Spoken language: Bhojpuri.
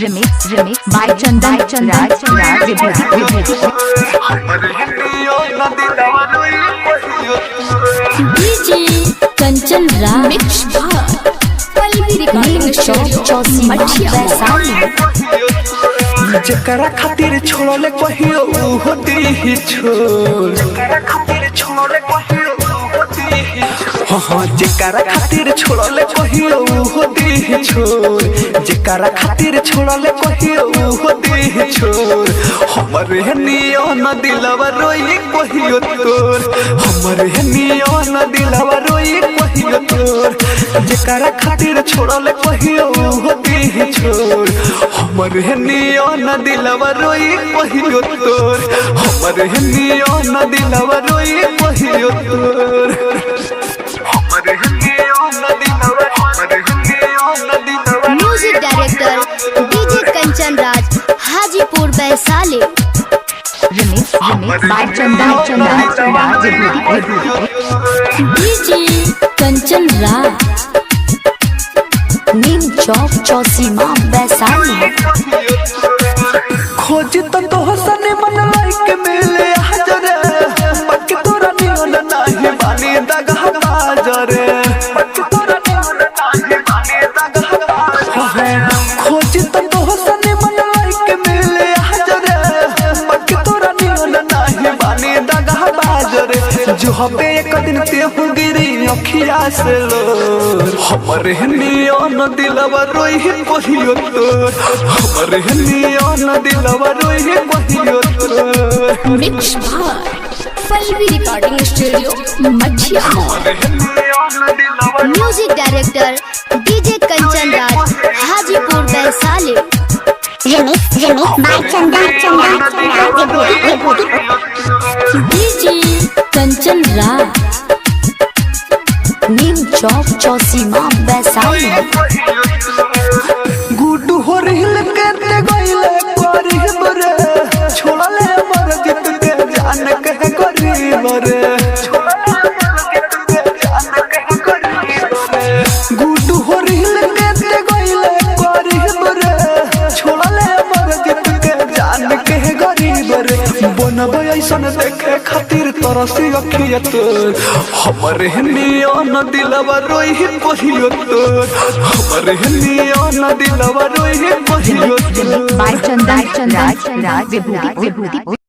remix by Chandan Raj Vibhuti DJ Kanchan Raj mix Pallavi recording studio चौसी जकरा खातिर छोड़ले कहियो होती ही छोड़ हाँ जकरा खातिर छोड़ले कहियो होती ही छोड़ जकरा खातिर छोड़ले कहियो होती ही छोड़ हमरे नियन दिलवा रोई कहियो तोर हमरे नियन दिलवा रोई कहियो तोर जकरा खातिर छोड़ले कहियो होती ही छोड़ हमरे नियन दिलवा रोई कहियो तोर हमरे नियन दिलवा रोई कहियो तोर हमरे नियन दिलवा music director DJ Kanchan Raj Hajipur Vaishali remix by Chandan Raj Vibhuti DJ Kanchan Raj Neem Chowk Chausima Vaishali खोज तो हसन मन लाइक मिले हाजर पक तोरा नियन नाही बानी दगा बाजर पक तोरा नियन नाही बानी दगा बाजर खोज तो हसन मन लाइक मिले हाजर पक तोरा नियन नाही बानी दगा बाजर जो हबे एक दिन ते हो गिरी अखिया से लो हमरे नियन दिलवा रोई कहियो तोर हमरे नियन दिलवा रोई कहियो तोर mix by Pallavi recording studio Mathiya music director DJ Kanchan Raj Hajipur Vaishali remix by Chandan DJ Kanchan Raj Neem Chowk Chausima Vaishali गुड हो रिल के ते गइले गरीब रे छोड़ले मर जित के जान के गरीब रे गुड हो रिल के ते गइले गरीब रे छोड़ले मर जित के जान के गरीब रे बनब ऐसन देखे खातिर तरसी अखिया तोर हमरे नियन दिलवा रोई कहियो तोर हमरे नियन दिलवा रोई कहियो तोर by Chandan Raj Vibhuti